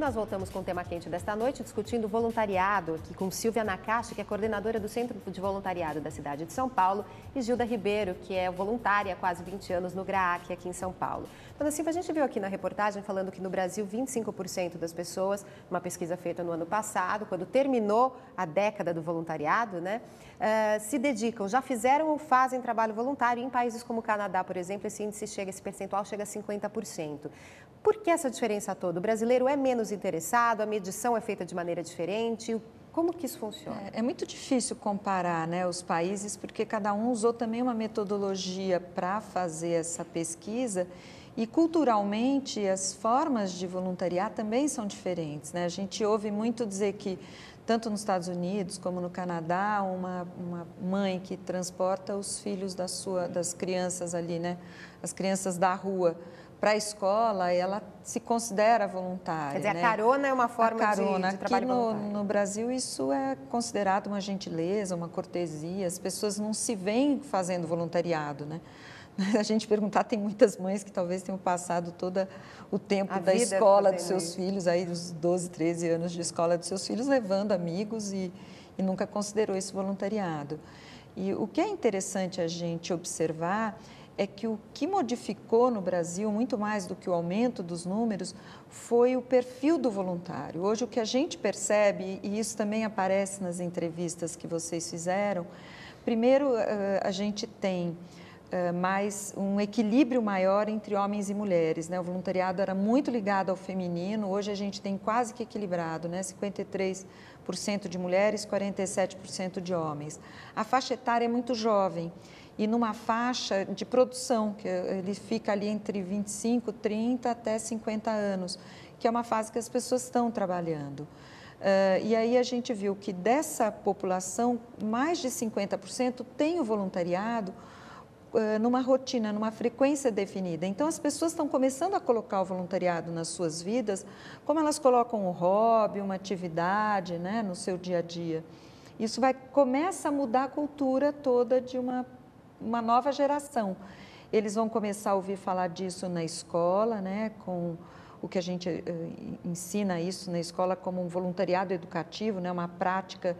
nós voltamos com o tema quente desta noite, discutindo voluntariado, aqui com Silvia Nakashi, que é coordenadora do Centro de Voluntariado da cidade de São Paulo, e Gilda Ribeiro, que é voluntária há quase 20 anos no GRAAC, aqui em São Paulo. Dona Silvia, a gente viu aqui na reportagem falando que no Brasil 25% das pessoas, uma pesquisa feita no ano passado, quando terminou a década do voluntariado, né, se dedicam, já fizeram ou fazem trabalho voluntário. Em países como o Canadá, por exemplo, esse percentual chega a 50%. Por que essa diferença toda? O brasileiro é menos interessado, a medição é feita de maneira diferente? Como que isso funciona? É muito difícil comparar, né, os países, porque cada um usou também uma metodologia para fazer essa pesquisa e culturalmente as formas de voluntariar também são diferentes, né? A gente ouve muito dizer que tanto nos Estados Unidos como no Canadá, uma mãe que transporta os filhos das crianças ali, né, as crianças da rua, para a escola, ela se considera voluntária. Quer dizer, né? A carona é uma forma de trabalho voluntário. Aqui no Brasil isso é considerado uma gentileza, uma cortesia, as pessoas não se veem fazendo voluntariado, né? A gente perguntar, tem muitas mães que talvez tenham passado todo o tempo da escola dos seus filhos, aí dos 12, 13 anos de escola dos seus filhos, levando amigos e nunca considerou esse voluntariado. E o que é interessante a gente observar é que o que modificou no Brasil, muito mais do que o aumento dos números, foi o perfil do voluntário. Hoje, o que a gente percebe, e isso também aparece nas entrevistas que vocês fizeram, primeiro, a gente tem mais um equilíbrio maior entre homens e mulheres, né? O voluntariado era muito ligado ao feminino, hoje a gente tem quase que equilibrado, né? 53% de mulheres, 47% de homens. A faixa etária é muito jovem. E numa faixa de produção, que ele fica ali entre 25, 30 até 50 anos, que é uma fase que as pessoas estão trabalhando. E aí a gente viu que dessa população, mais de 50% tem o voluntariado numa rotina, numa frequência definida. Então, as pessoas estão começando a colocar o voluntariado nas suas vidas, como elas colocam um hobby, uma atividade, né, no seu dia a dia. Isso começa a mudar a cultura toda de uma nova geração. Eles vão começar a ouvir falar disso na escola, né, com o que a gente ensina isso na escola como um voluntariado educativo, né, uma prática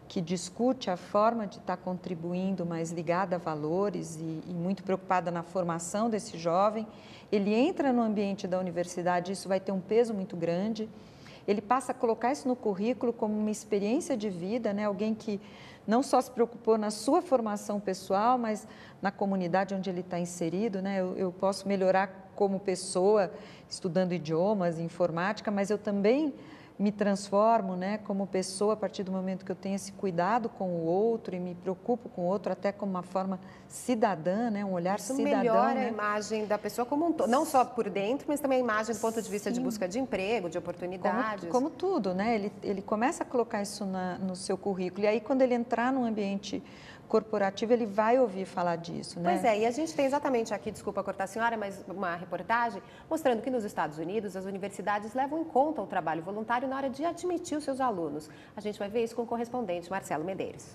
que discute a forma de estar contribuindo, mais ligada a valores e muito preocupada na formação desse jovem. Ele entra no ambiente da universidade, isso vai ter um peso muito grande. Ele passa a colocar isso no currículo como uma experiência de vida, né, alguém que não só se preocupou na sua formação pessoal, mas na comunidade onde ele está inserido, né? Eu posso melhorar como pessoa, estudando idiomas, informática, mas eu também me transformo, né, como pessoa a partir do momento que eu tenho esse cuidado com o outro e me preocupo com o outro até como uma forma cidadã, né, um olhar cidadão. Isso melhora, né? A imagem da pessoa como um todo, não só por dentro, mas também a imagem do ponto de vista de busca de emprego, de oportunidades. Como tudo, né? Ele começa a colocar isso no seu currículo e aí quando ele entrar num ambiente corporativo, ele vai ouvir falar disso, né? Pois é, e a gente tem exatamente aqui, desculpa cortar a senhora, mas uma reportagem mostrando que nos Estados Unidos as universidades levam em conta o trabalho voluntário na hora de admitir os seus alunos. A gente vai ver isso com o correspondente Marcelo Medeiros.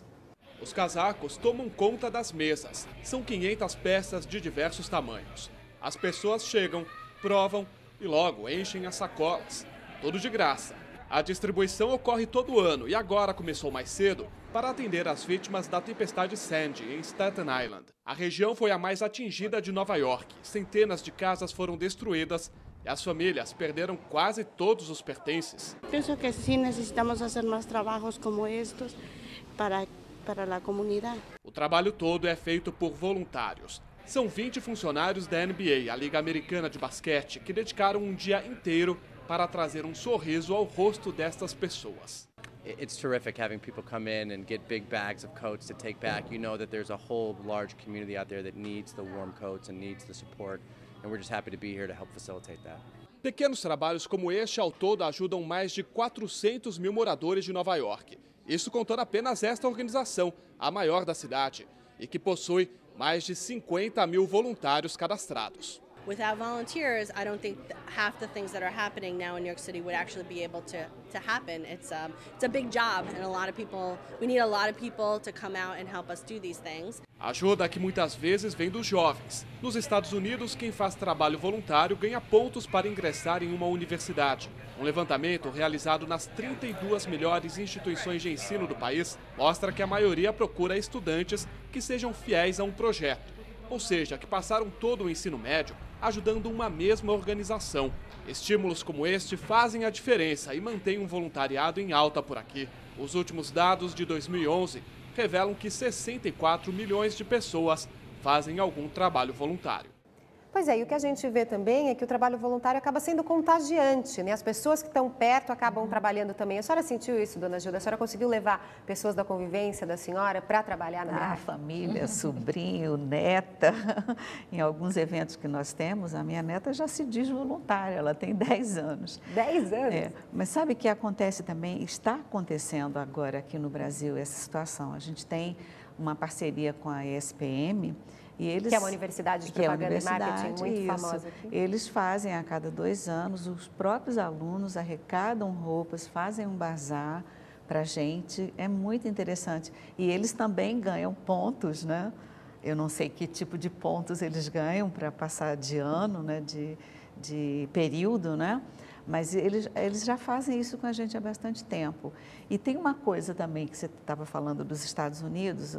Os casacos tomam conta das mesas. São 500 peças de diversos tamanhos. As pessoas chegam, provam e logo enchem as sacolas. Tudo de graça. A distribuição ocorre todo ano e agora começou mais cedo para atender as vítimas da tempestade Sandy em Staten Island. A região foi a mais atingida de Nova York. Centenas de casas foram destruídas e as famílias perderam quase todos os pertences. Penso que sim, necessitamos fazer mais trabalhos como estes para a comunidade. O trabalho todo é feito por voluntários. São 20 funcionários da NBA, a Liga Americana de Basquete, que dedicaram um dia inteiro para trazer um sorriso ao rosto destas pessoas. It's terrific having people come in and get big bags of coats to take back. You know that there's a whole large community out there that needs the warm coats and needs the support, and we're just happy to be here to help facilitate that. Pequenos trabalhos como este ao todo ajudam mais de 400 mil moradores de Nova York. Isso contando apenas esta organização, a maior da cidade, e que possui mais de 50 mil voluntários cadastrados. Without volunteers, I don't think half the things that are happening now in New York City would actually be able to happen. It's a big job, and we need a lot of people to come out and help us do these things. A ajuda que muitas vezes vem dos jovens. Nos Estados Unidos, quem faz trabalho voluntário ganha pontos para ingressar em uma universidade. Um levantamento realizado nas 32 melhores instituições de ensino do país mostra que a maioria procura estudantes que sejam fiéis a um projeto, ou seja, que passaram todo o ensino médio ajudando uma mesma organização. Estímulos como este fazem a diferença e mantêm um voluntariado em alta por aqui. Os últimos dados de 2011 revelam que 64 milhões de pessoas fazem algum trabalho voluntário. Pois é, e o que a gente vê também é que o trabalho voluntário acaba sendo contagiante, né? As pessoas que estão perto acabam trabalhando também. A senhora sentiu isso, dona Gilda? A senhora conseguiu levar pessoas da convivência da senhora para trabalhar na GRAAC? Família, sobrinho, neta. Em alguns eventos que nós temos, a minha neta já se diz voluntária, ela tem 10 anos. 10 anos? É, mas sabe o que acontece também? Está acontecendo agora aqui no Brasil essa situação. A gente tem uma parceria com a ESPM, e eles, que é uma universidade de propaganda e marketing muito famosa aqui. Eles fazem a cada 2 anos, os próprios alunos arrecadam roupas, fazem um bazar para a gente, é muito interessante. E eles também ganham pontos, né? Eu não sei que tipo de pontos eles ganham para passar de ano, né? de período, né? Mas eles já fazem isso com a gente há bastante tempo. E tem uma coisa também que você estava falando dos Estados Unidos,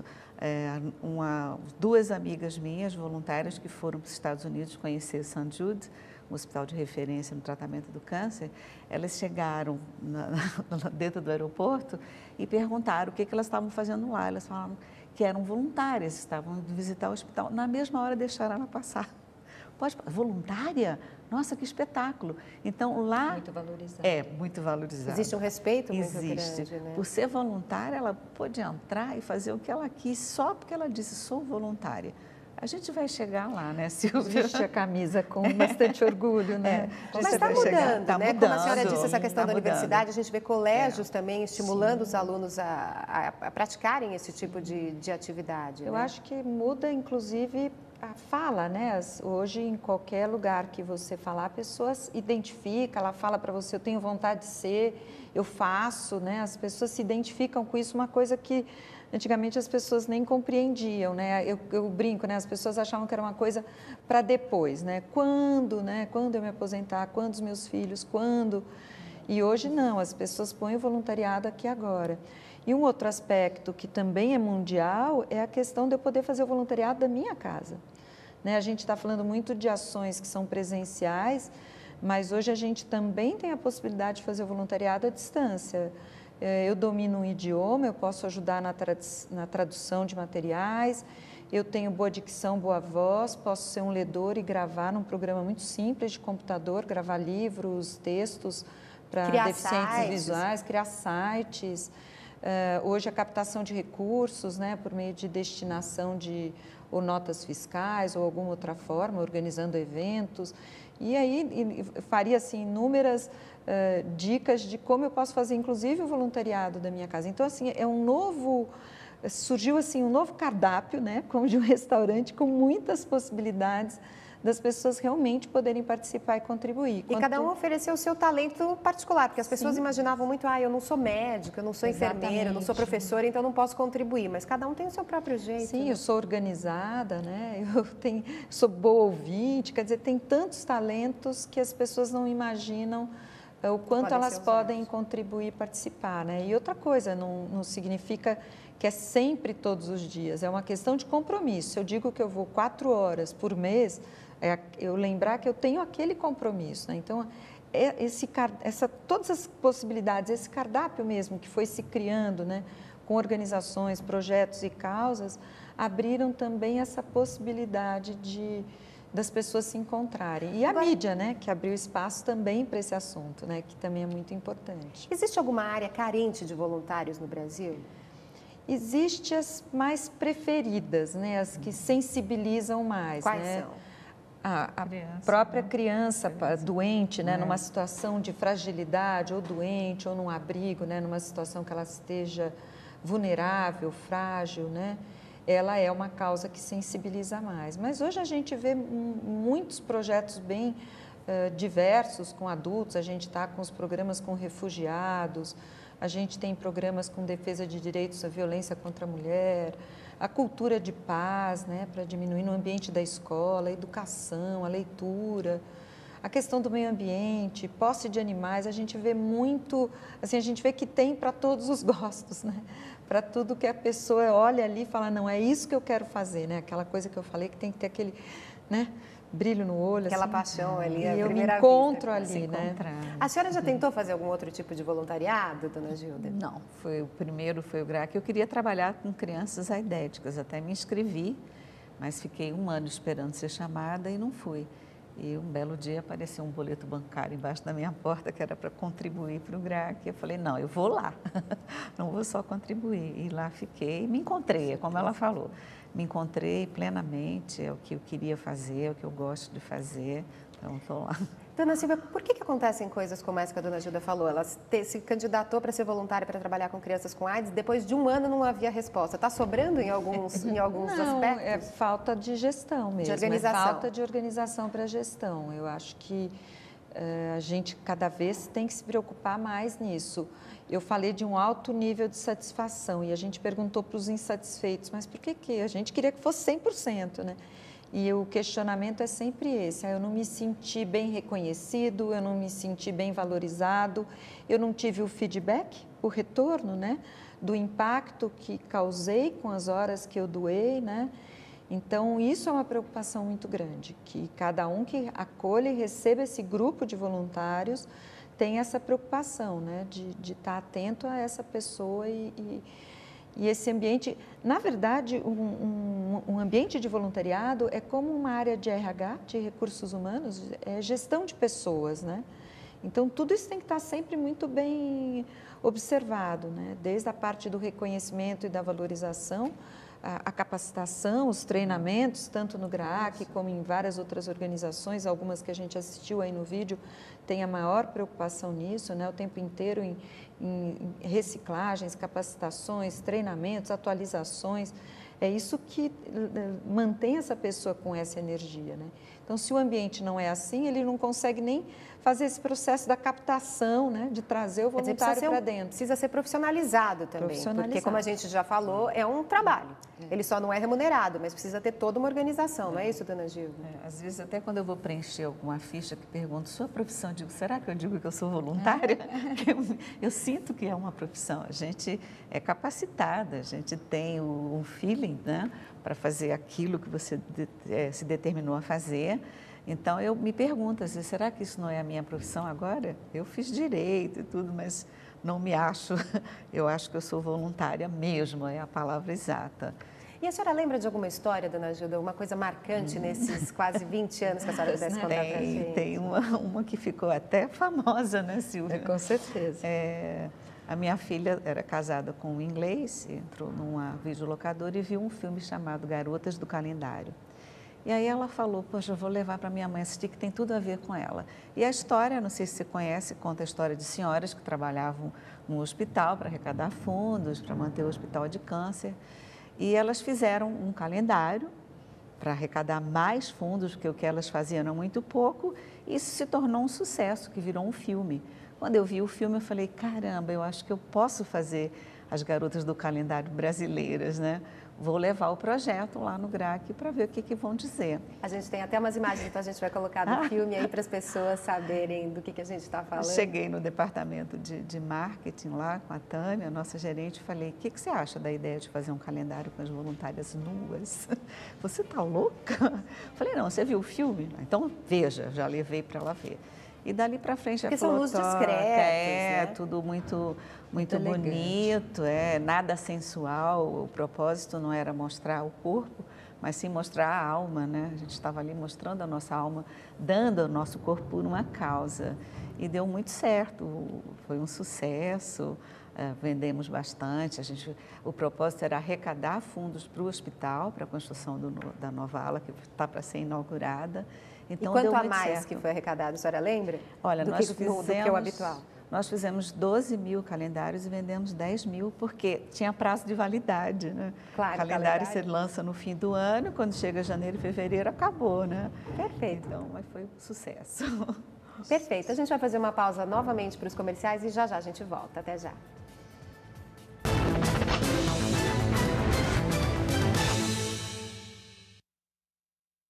2 amigas minhas voluntárias que foram para os Estados Unidos conhecer St. Jude, um hospital de referência no tratamento do câncer. Elas chegaram dentro do aeroporto e perguntaram o que elas estavam fazendo lá. Elas falaram que eram voluntárias, estavam indo visitar o hospital. Na mesma hora deixaram ela passar. Voluntária? Nossa, que espetáculo! Então, lá... Muito valorizado. É, muito valorizado. Existe um respeito muito grande, né? Por ser voluntária, ela pôde entrar e fazer o que ela quis, só porque ela disse, sou voluntária. A gente vai chegar lá, né, Silvia? Vestir a camisa com bastante orgulho, né? Mas está mudando, né? Como a senhora disse, essa questão da universidade, a gente vê colégios também estimulando os alunos a praticarem esse tipo de atividade. Eu né? acho que muda, inclusive, a fala, né? Hoje, em qualquer lugar que você falar, a pessoa se identifica, ela fala para você, eu tenho vontade de ser, eu faço, né? As pessoas se identificam com isso, uma coisa que antigamente as pessoas nem compreendiam, né? Eu brinco, né? As pessoas achavam que era uma coisa para depois, né? Quando, né? Quando eu me aposentar, quando os meus filhos, quando... E hoje não, as pessoas põem o voluntariado aqui agora. E um outro aspecto que também é mundial é a questão de eu poder fazer o voluntariado da minha casa. Né? A gente está falando muito de ações que são presenciais, mas hoje a gente também tem a possibilidade de fazer o voluntariado à distância. Eu domino um idioma, eu posso ajudar na tradução de materiais, eu tenho boa dicção, boa voz, posso ser um ledor e gravar num programa muito simples de computador, gravar livros, textos para deficientes visuais, criar sites. Hoje a captação de recursos, né, por meio de destinação de ou notas fiscais ou alguma outra forma, organizando eventos. E aí faria assim, inúmeras dicas de como eu posso fazer, inclusive, o voluntariado da minha casa. Então, assim, surgiu assim um novo cardápio, né, como de um restaurante, com muitas possibilidades das pessoas realmente poderem participar e contribuir. E cada um ofereceu o seu talento particular, porque as pessoas imaginavam muito, eu não sou médica, eu não sou enfermeira, eu não sou professora, então não posso contribuir, mas cada um tem o seu próprio jeito. Sim, né? Eu sou organizada, né? Sou boa ouvinte, quer dizer, tem tantos talentos que as pessoas não imaginam o quanto elas podem contribuir e participar, né? E outra coisa, não significa que é sempre todos os dias, é uma questão de compromisso. Se eu digo que eu vou 4 horas por mês, eu lembrar que eu tenho aquele compromisso, né? Então, todas as possibilidades, esse cardápio mesmo que foi se criando, né, com organizações, projetos e causas, abriram também essa possibilidade das pessoas se encontrarem. E a mídia, né, que abriu espaço também para esse assunto, né, que também é muito importante. Existe alguma área carente de voluntários no Brasil? Existem as mais preferidas, né, as que sensibilizam mais. Quais né? são? A própria criança doente, né, numa situação de fragilidade, ou doente, ou num abrigo, né, numa situação que ela esteja vulnerável, frágil, né? ela é uma causa que sensibiliza mais. Mas hoje a gente vê muitos projetos bem diversos com adultos, a gente está com os programas com refugiados, a gente tem programas com defesa de direitos à violência contra a mulher, a cultura de paz, né, para diminuir no ambiente da escola, a educação, a leitura, a questão do meio ambiente, posse de animais, a gente vê muito, assim, a gente vê que tem para todos os gostos, né? Para tudo que a pessoa olha ali e fala, não, é isso que eu quero fazer, né? Aquela coisa que eu falei que tem que ter aquele, né, brilho no olho. Aquela assim, paixão ali, a e eu me primeira encontro vista. ali, né? A senhora já tentou fazer algum outro tipo de voluntariado, dona Gilda? Não, o primeiro foi o GRAAC. Eu queria trabalhar com crianças aidéticas, até me inscrevi, mas fiquei 1 ano esperando ser chamada e não fui. E um belo dia apareceu um boleto bancário embaixo da minha porta que era para contribuir para o GRAAC. Eu falei, não, eu vou lá, não vou só contribuir. E lá fiquei e me encontrei, é como ela falou. Me encontrei plenamente, é o que eu queria fazer, é o que eu gosto de fazer, então estou lá. Dona Silvia, por que acontecem coisas como essa que a dona Gilda falou? Ela se candidatou para ser voluntária para trabalhar com crianças com AIDS, depois de 1 ano não havia resposta. Está sobrando em alguns não, aspectos? É falta de gestão mesmo, de organização. É falta de organização para a gestão. Eu acho que a gente cada vez tem que se preocupar mais nisso. Eu falei de um alto nível de satisfação e a gente perguntou para os insatisfeitos, mas por que? A gente queria que fosse 100%, né? E o questionamento é sempre esse, eu não me senti bem reconhecido, eu não me senti bem valorizado, eu não tive o feedback, o retorno, né, do impacto que causei com as horas que eu doei, né? Então, isso é uma preocupação muito grande, que cada um que acolhe e receba esse grupo de voluntários tem essa preocupação, né, de estar atento a essa pessoa e esse ambiente, na verdade, um ambiente de voluntariado é como uma área de RH, de recursos humanos, é gestão de pessoas, né? Então, tudo isso tem que estar sempre muito bem observado, né? Desde a parte do reconhecimento e da valorização, a capacitação, os treinamentos, tanto no GRAAC como em várias outras organizações, algumas que a gente assistiu aí no vídeo, tem a maior preocupação nisso, né? O tempo inteiro em reciclagens, capacitações, treinamentos, atualizações. É isso que mantém essa pessoa com essa energia, né? Então, se o ambiente não é assim, ele não consegue nem fazer esse processo da captação, né? De trazer o voluntário para dentro. Precisa ser profissionalizado também, porque como a gente já falou, é um trabalho. Ele só não é remunerado, mas precisa ter toda uma organização, não é isso, dona Gilda? Às vezes, até quando eu vou preencher alguma ficha que pergunto sua profissão, eu digo, será que eu digo que eu sou voluntária? Eu sinto que é uma profissão, a gente é capacitada, a gente tem um feeling, né, para fazer aquilo que você se determinou a fazer. Então, eu me pergunto, às vezes, será que isso não é a minha profissão agora? Eu fiz direito e tudo, mas não me acho, eu acho que eu sou voluntária mesmo, é a palavra exata. E a senhora lembra de alguma história, dona Gilda, uma coisa marcante nesses quase 20 anos que a senhora pudesse contar para a gente? Tem uma que ficou até famosa, né, Silvia? Com certeza. A minha filha era casada com um inglês, entrou numa videolocadora e viu um filme chamado Garotas do Calendário. E aí ela falou, poxa, eu vou levar para minha mãe assistir, que tem tudo a ver com ela. E a história, não sei se você conhece, conta a história de senhoras que trabalhavam no hospital para arrecadar fundos, para manter o hospital de câncer. E elas fizeram um calendário para arrecadar mais fundos, porque o que elas faziam era muito pouco. E isso se tornou um sucesso, que virou um filme. Quando eu vi o filme, eu falei, caramba, eu acho que eu posso fazer as garotas do calendário brasileiras, né? Vou levar o projeto lá no GRAAC para ver o que vão dizer. A gente tem até umas imagens, então a gente vai colocar do filme aí para as pessoas saberem do que a gente está falando. Cheguei no departamento de marketing lá com a Tânia, nossa gerente, e falei, o que você acha da ideia de fazer um calendário com as voluntárias nuas? Você está louca? Falei, não, você viu o filme? Então, veja, já levei para ela ver. E dali para frente porque são luzes discretas, né? Tudo muito bonito, nada sensual. O propósito não era mostrar o corpo, mas sim mostrar a alma, né? A gente estava ali mostrando a nossa alma, dando o nosso corpo por uma causa. E deu muito certo, foi um sucesso, vendemos bastante. O propósito era arrecadar fundos para o hospital, para a construção da nova ala que está para ser inaugurada. Então, e quanto a mais certo. Que foi arrecadado, a senhora lembra? Olha, nós fizemos... do que o habitual? Nós fizemos 12 mil calendários e vendemos 10 mil, porque tinha prazo de validade, né? Claro, calendário você lança no fim do ano, quando chega janeiro e fevereiro, acabou, né? Perfeito. Então, mas foi um sucesso. Perfeito. A gente vai fazer uma pausa novamente para os comerciais e já já a gente volta. Até já.